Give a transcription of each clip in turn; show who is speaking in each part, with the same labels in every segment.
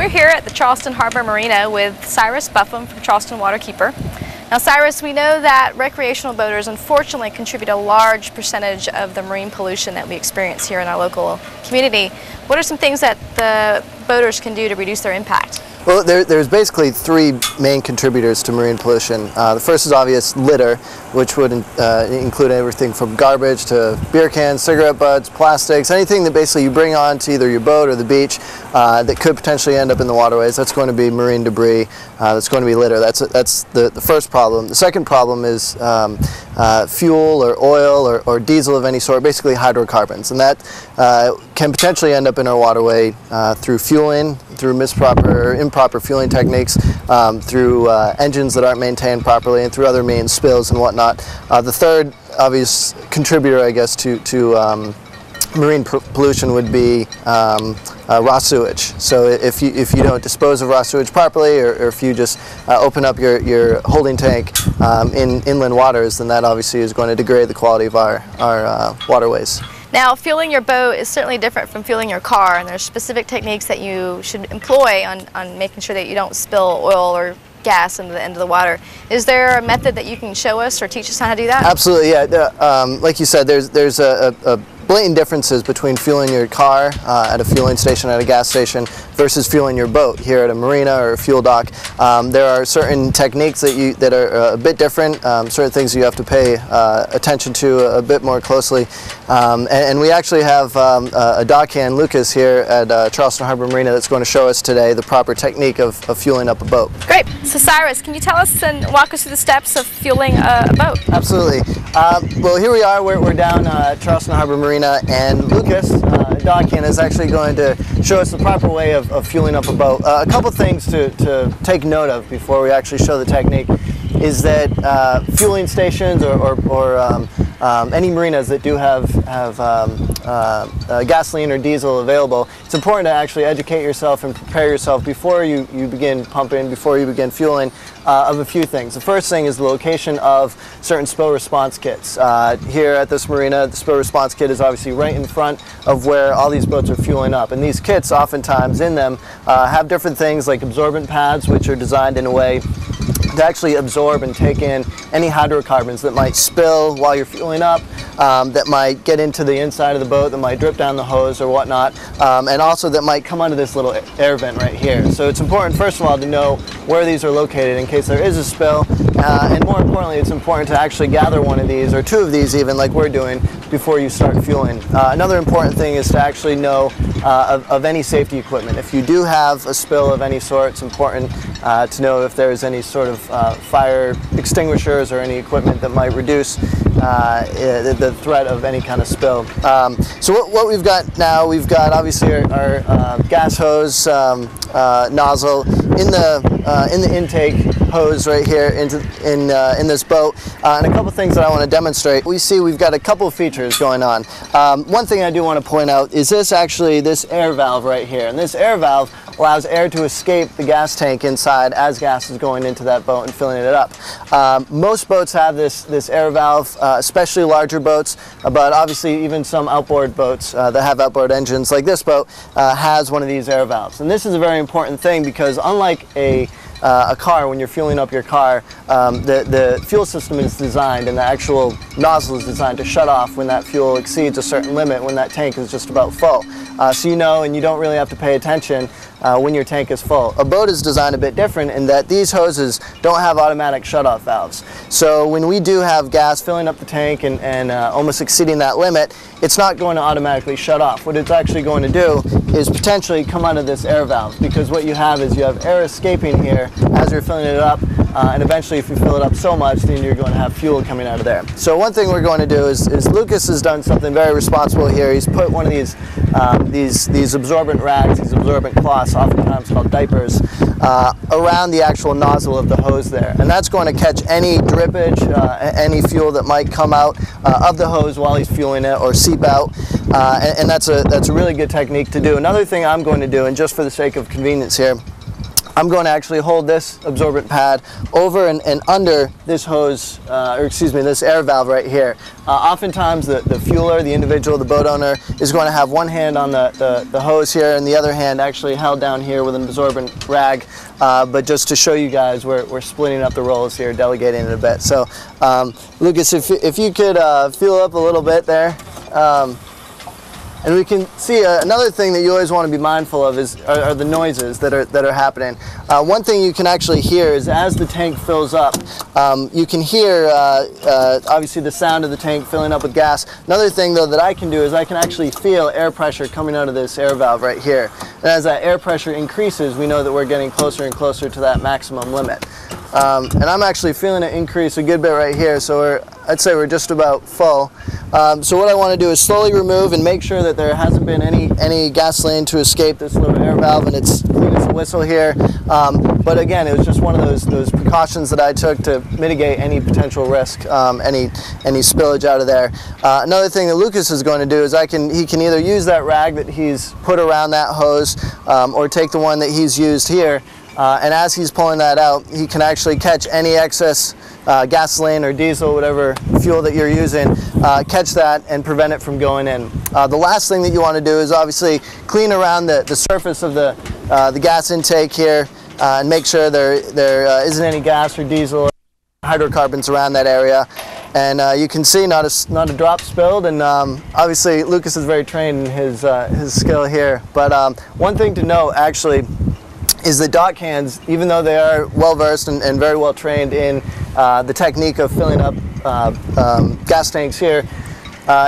Speaker 1: We're here at the Charleston Harbor Marina with Cyrus Buffum from Charleston Waterkeeper. Now Cyrus, we know that recreational boaters unfortunately contribute a large percentage of the marine pollution that we experience here in our local community. What are some things that the boaters can do to reduce their impact?
Speaker 2: Well, there's basically three main contributors to marine pollution. The first is obvious litter, which would include everything from garbage to beer cans, cigarette butts, plastics, anything that basically you bring on to either your boat or the beach that could potentially end up in the waterways. That's going to be marine debris. That's going to be litter. That's the first problem. The second problem is fuel or oil or diesel of any sort, basically hydrocarbons, and that can potentially end up in our waterway through fueling, through improper fueling techniques, through engines that aren't maintained properly, and through other means, spills and whatnot. The third obvious contributor, I guess, to marine pollution would be raw sewage. So if you don't dispose of raw sewage properly, or if you just open up your holding tank in inland waters, then that obviously is going to degrade the quality of our waterways.
Speaker 1: Now, fueling your boat is certainly different from fueling your car, and there's specific techniques that you should employ on making sure that you don't spill oil or gas into the water. Is there a method that you can show us or teach us how to do that?
Speaker 2: Absolutely, yeah. Like you said, there's a blatant differences between fueling your car at a fueling station at a gas station versus fueling your boat here at a marina or a fuel dock. There are certain techniques that are a bit different, certain things you have to pay attention to a bit more closely. And we actually have a dockhand, Lucas, here at Charleston Harbor Marina that's going to show us today the proper technique of fueling up a boat.
Speaker 1: Great. So Cyrus, can you tell us and walk us through the steps of fueling a boat?
Speaker 2: Absolutely. Well, here we are. We're down Charleston Harbor Marina, and Lucas, dockhand, is actually going to show us the proper way of fueling up a boat. A couple things to take note of before we actually show the technique is that fueling stations or any marinas that do have gasoline or diesel available, it's important to actually educate yourself and prepare yourself before you begin pumping, before you begin fueling, of a few things. The first thing is the location of certain spill response kits. Here at this marina, the spill response kit is obviously right in front of where all these boats are fueling up, and these kits oftentimes in them have different things like absorbent pads, which are designed in a way to actually absorb and take in any hydrocarbons that might spill while you're fueling up, that might get into the inside of the boat, that might drip down the hose or whatnot, and also that might come under this little air vent right here. So it's important, first of all, to know where these are located in case there is a spill, and more importantly, it's important to actually gather one of these, or two of these even, like we're doing, before you start fueling. Another important thing is to actually know of any safety equipment. If you do have a spill of any sort, it's important to know if there's any sort of fire extinguishers or any equipment that might reduce the threat of any kind of spill. So what we've got now, we've got obviously our gas hose nozzle in the intake hose right here in this boat, and a couple things that I want to demonstrate. We see we've got a couple of features going on. One thing I do want to point out is this air valve right here, and this air valve allows air to escape the gas tank inside as gas is going into that boat and filling it up. Most boats have this air valve, especially larger boats, but obviously even some outboard boats that have outboard engines like this boat has one of these air valves. And this is a very important thing because unlike a car, when you're fueling up your car, the fuel system is designed, and the actual nozzle is designed to shut off when that fuel exceeds a certain limit, when that tank is just about full. So you know, and you don't really have to pay attention when your tank is full. A boat is designed a bit different in that these hoses don't have automatic shut-off valves. So when we do have gas filling up the tank and almost exceeding that limit, it's not going to automatically shut off. What it's actually going to do is potentially come out of this air valve, because what you have is you have air escaping here as you're filling it up, and eventually if you fill it up so much, then you're going to have fuel coming out of there. So one thing we're going to do is Lucas has done something very responsible here. He's put one of these absorbent rags, these absorbent cloths, oftentimes called diapers, around the actual nozzle of the hose there, and that's going to catch any drippage, any fuel that might come out of the hose while he's fueling it or seep out, and that's a really good technique to do. Another thing I'm going to do, and just for the sake of convenience here, I'm going to actually hold this absorbent pad over and under this hose, or excuse me, this air valve right here. Oftentimes the fueler, the individual, the boat owner, is going to have one hand on the hose here and the other hand actually held down here with an absorbent rag. But just to show you guys, we're splitting up the roles here, delegating it a bit. So Lucas, if you could fuel up a little bit there. And we can see another thing that you always want to be mindful of are the noises that are happening. One thing you can actually hear is as the tank fills up, you can hear obviously the sound of the tank filling up with gas. Another thing though that I can do is I can actually feel air pressure coming out of this air valve right here. And as that air pressure increases, we know that we're getting closer and closer to that maximum limit. And I'm actually feeling it increase a good bit right here, so I'd say we're just about full. So what I want to do is slowly remove and make sure that there hasn't been any gasoline to escape this little air valve, and it's clean as a whistle here. But again, it was just one of those precautions that I took to mitigate any potential risk, any spillage out of there. Another thing that Lucas is going to do is he can either use that rag that he's put around that hose, or take the one that he's used here. And as he's pulling that out, he can actually catch any excess gasoline or diesel, whatever fuel that you're using, catch that and prevent it from going in. The last thing that you want to do is obviously clean around the surface of the gas intake here and make sure there isn't any gas or diesel or hydrocarbons around that area. And you can see not a drop spilled, and obviously Lucas is very trained in his skill here. But one thing to note actually is that dock hands, even though they are well versed and very well trained in the technique of filling up gas tanks here,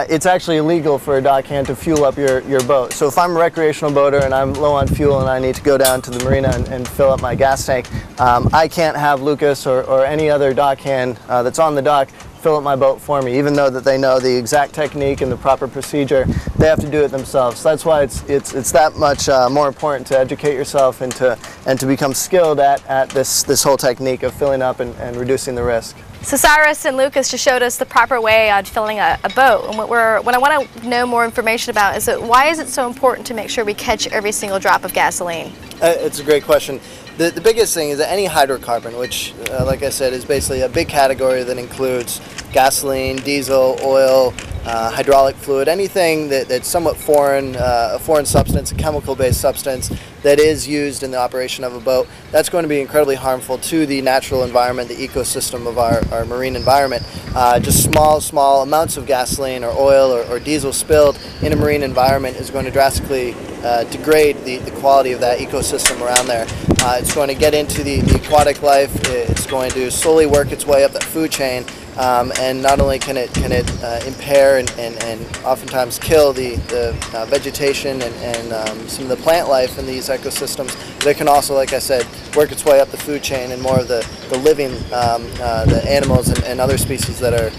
Speaker 2: it's actually illegal for a dock hand to fuel up your boat. So if I'm a recreational boater and I'm low on fuel and I need to go down to the marina and fill up my gas tank, I can't have Lucas or any other dock hand that's on the dock fill up my boat for me, even though that they know the exact technique and the proper procedure. They have to do it themselves. So that's why it's that much more important to educate yourself and to become skilled at this whole technique of filling up and reducing the risk.
Speaker 1: So Cyrus and Lucas just showed us the proper way on filling a boat, and what I want to know more information about is why is it so important to make sure we catch every single drop of gasoline? It's
Speaker 2: a great question. The biggest thing is that any hydrocarbon, which like I said is basically a big category that includes gasoline, diesel, oil, hydraulic fluid, anything that's somewhat foreign, a foreign substance, a chemical-based substance that is used in the operation of a boat, that's going to be incredibly harmful to the natural environment, the ecosystem of our marine environment. Just small amounts of gasoline or oil or diesel spilled in a marine environment is going to drastically degrade the quality of that ecosystem around there. It's going to get into the aquatic life. It's going to slowly work its way up that food chain. And not only can it impair and oftentimes kill the vegetation and some of the plant life in these ecosystems, but it can also, like I said, work its way up the food chain and more of the living the animals and other species that are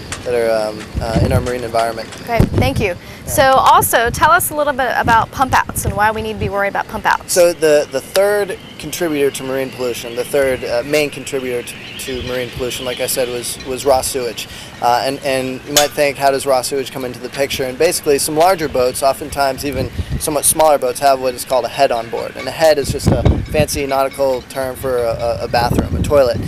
Speaker 2: in our marine environment.
Speaker 1: Okay, thank you. So also tell us a little bit about pump outs and why we need to be worried about pump outs.
Speaker 2: So the third contributor to marine pollution, the third main contributor to marine pollution, like I said, was raw sewage. And you might think, how does raw sewage come into the picture? And basically some larger boats, oftentimes even somewhat smaller boats, have what is called a head on board. And a head is just a fancy nautical term for a bathroom, a toilet.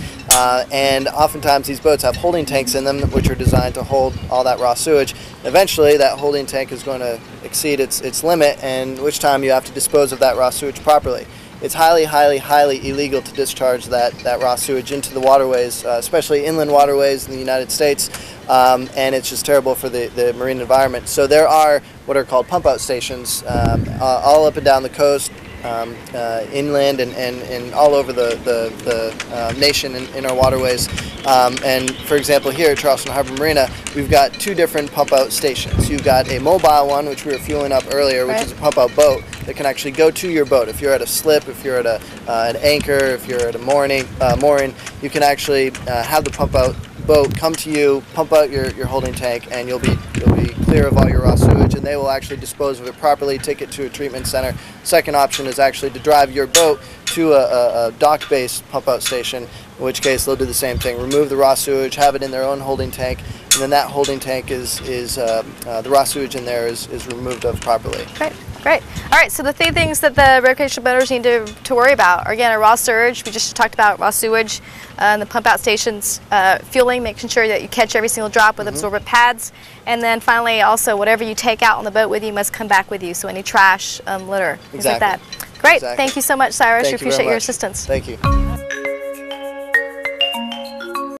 Speaker 2: And oftentimes these boats have holding tanks in them which are designed to hold all that raw sewage. Eventually that holding tank is going to exceed its limit, and which time you have to dispose of that raw sewage properly. It's highly illegal to discharge that raw sewage into the waterways, especially inland waterways in the United States, and it's just terrible for the marine environment. So there are what are called pump out stations all up and down the coast, inland and all over the nation in our waterways. And for example, here at Charleston Harbor Marina, we've got two different pump out stations. You've got a mobile one, which we were fueling up earlier, which is a pump out boat that can actually go to your boat. If you're at a slip, if you're at an anchor, if you're at a mooring, you can actually have the pump out boat come to you, pump out your holding tank, and you'll be clear of all your raw sewage, and they will actually dispose of it properly, take it to a treatment center. Second option is actually to drive your boat to a dock-based pump out station, in which case they'll do the same thing, remove the raw sewage, have it in their own holding tank, and then that holding tank the raw sewage in there is removed of properly.
Speaker 1: Great. Great. All right, so the three things that the recreational boaters need to worry about are, again, a raw surge. We just talked about raw sewage, and the pump out stations, fueling, making sure that you catch every single drop with absorbent pads. And then finally, also, whatever you take out on the boat with you must come back with you. So any trash, litter, things like that. Great.
Speaker 2: Exactly.
Speaker 1: Thank you so much, Cyrus. We
Speaker 2: Thank you
Speaker 1: appreciate
Speaker 2: very
Speaker 1: your
Speaker 2: much.
Speaker 1: assistance.
Speaker 2: Thank you.